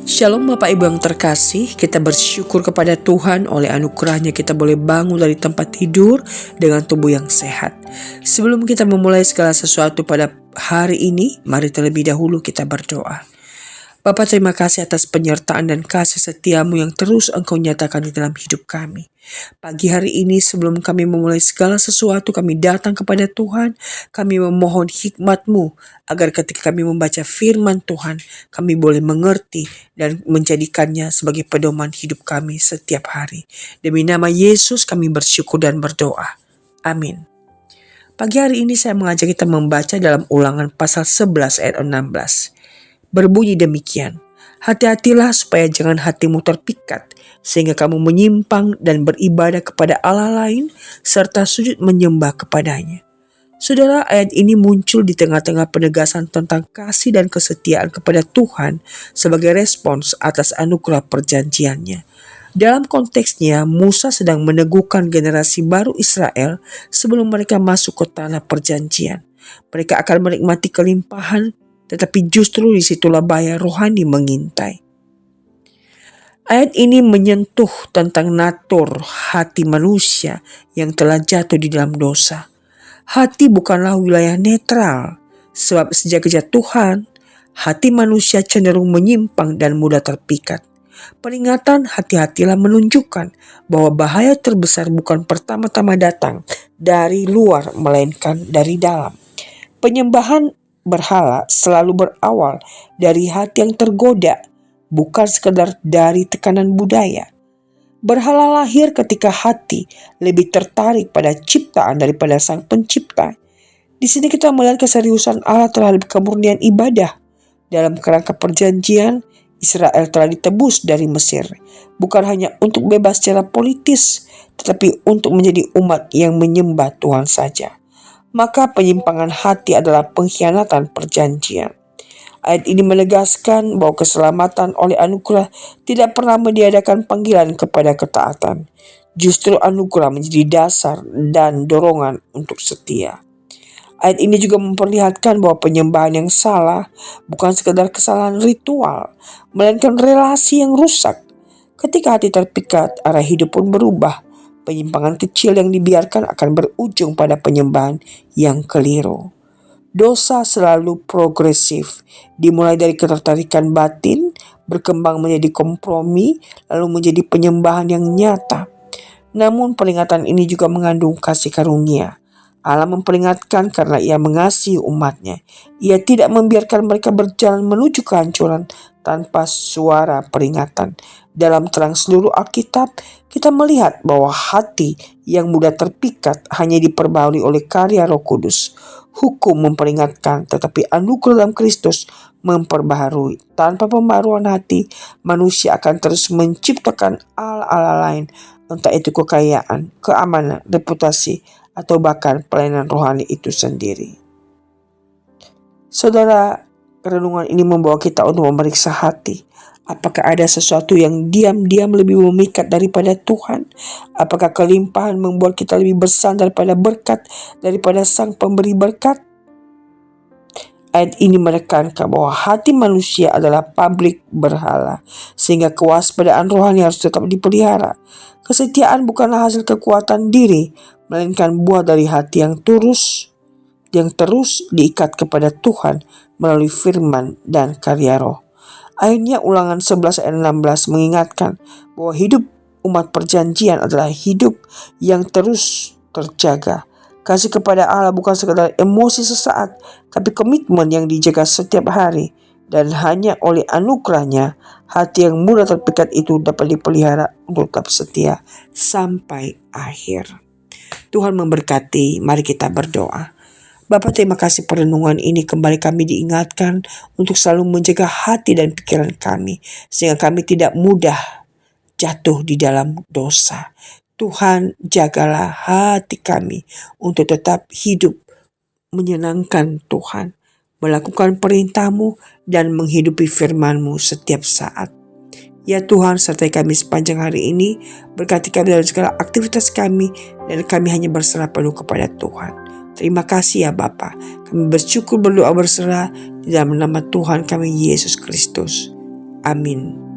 Shalom Bapak Ibu yang terkasih, kita bersyukur kepada Tuhan oleh anugerahnya kita boleh bangun dari tempat tidur dengan tubuh yang sehat. Sebelum kita memulai segala sesuatu pada hari ini, mari terlebih dahulu kita berdoa. Bapa, terima kasih atas penyertaan dan kasih setiamu yang terus Engkau nyatakan di dalam hidup kami. Pagi hari ini sebelum kami memulai segala sesuatu, kami datang kepada Tuhan. Kami memohon hikmat-Mu agar ketika kami membaca firman Tuhan, kami boleh mengerti dan menjadikannya sebagai pedoman hidup kami setiap hari. Demi nama Yesus kami bersyukur dan berdoa. Amin. Pagi hari ini saya mengajak kita membaca dalam Ulangan pasal 11 ayat 16. Berbunyi demikian, hati-hatilah supaya jangan hatimu terpikat, sehingga kamu menyimpang dan beribadah kepada Allah lain, serta sujud menyembah kepadanya. Saudara, ayat ini muncul di tengah-tengah penegasan tentang kasih dan kesetiaan kepada Tuhan sebagai respons atas anugerah perjanjiannya. Dalam konteksnya, Musa sedang meneguhkan generasi baru Israel sebelum mereka masuk ke tanah perjanjian. Mereka akan menikmati kelimpahan, tetapi justru disitulah bahaya rohani mengintai. Ayat ini menyentuh tentang natur hati manusia yang telah jatuh di dalam dosa. Hati bukanlah wilayah netral, sebab sejak kejatuhan, hati manusia cenderung menyimpang dan mudah terpikat. Peringatan hati-hatilah menunjukkan bahwa bahaya terbesar bukan pertama-tama datang dari luar, melainkan dari dalam. Penyembahan berhala selalu berawal dari hati yang tergoda, bukan sekedar dari tekanan budaya. Berhala lahir ketika hati lebih tertarik pada ciptaan daripada Sang Pencipta. Di sini kita melihat keseriusan Allah terhadap kemurnian ibadah. Dalam kerangka perjanjian, Israel telah ditebus dari Mesir, bukan hanya untuk bebas secara politis, tetapi untuk menjadi umat yang menyembah Tuhan saja. Maka penyimpangan hati adalah pengkhianatan perjanjian. Ayat ini menegaskan bahwa keselamatan oleh anugerah tidak pernah meniadakan panggilan kepada ketaatan. Justru anugerah menjadi dasar dan dorongan untuk setia. Ayat ini juga memperlihatkan bahwa penyembahan yang salah bukan sekadar kesalahan ritual, melainkan relasi yang rusak. Ketika hati terpikat, arah hidup pun berubah. Penyimpangan kecil yang dibiarkan akan berujung pada penyembahan yang keliru. Dosa selalu progresif, dimulai dari ketertarikan batin, berkembang menjadi kompromi, lalu menjadi penyembahan yang nyata. Namun peringatan ini juga mengandung kasih karunia. Allah memperingatkan karena Ia mengasihi umatnya. Ia tidak membiarkan mereka berjalan menuju kehancuran tanpa suara peringatan. Dalam terang seluruh Alkitab, kita melihat bahwa hati yang mudah terpikat hanya diperbarui oleh karya Roh Kudus. Hukum memperingatkan, tetapi anugerah dalam Kristus memperbaharui. Tanpa pembaruan hati, manusia akan terus menciptakan ala-ala lain, entah itu kekayaan, keamanan, reputasi, atau bahkan pelayanan rohani itu sendiri. Saudara, renungan ini membawa kita untuk memeriksa hati. Apakah ada sesuatu yang diam-diam lebih memikat daripada Tuhan? Apakah kelimpahan membuat kita lebih bersandar pada berkat daripada Sang Pemberi berkat? Ayat ini menekankan bahwa hati manusia adalah pabrik berhala, sehingga kewaspadaan rohani harus tetap dipelihara. Kesetiaan bukanlah hasil kekuatan diri, melainkan buah dari hati yang terus diikat kepada Tuhan melalui firman dan karya Roh. Akhirnya Ulangan 11 ayat 16 mengingatkan bahwa hidup umat perjanjian adalah hidup yang terus terjaga. Kasih kepada Allah bukan sekadar emosi sesaat, tapi komitmen yang dijaga setiap hari. Dan hanya oleh anugerahnya, hati yang mudah terpikat itu dapat dipelihara untuk tetap setia sampai akhir. Tuhan memberkati, mari kita berdoa. Bapa, terima kasih perenungan ini kembali kami diingatkan untuk selalu menjaga hati dan pikiran kami, sehingga kami tidak mudah jatuh di dalam dosa. Tuhan, jagalah hati kami untuk tetap hidup menyenangkan Tuhan, melakukan perintah-Mu dan menghidupi firman-Mu setiap saat. Ya Tuhan, sertai kami sepanjang hari ini, berkati kami dalam segala aktivitas kami, dan kami hanya berserah penuh kepada Tuhan. Terima kasih ya Bapa. Kami bersyukur berdoa berserah di dalam nama Tuhan kami Yesus Kristus. Amin.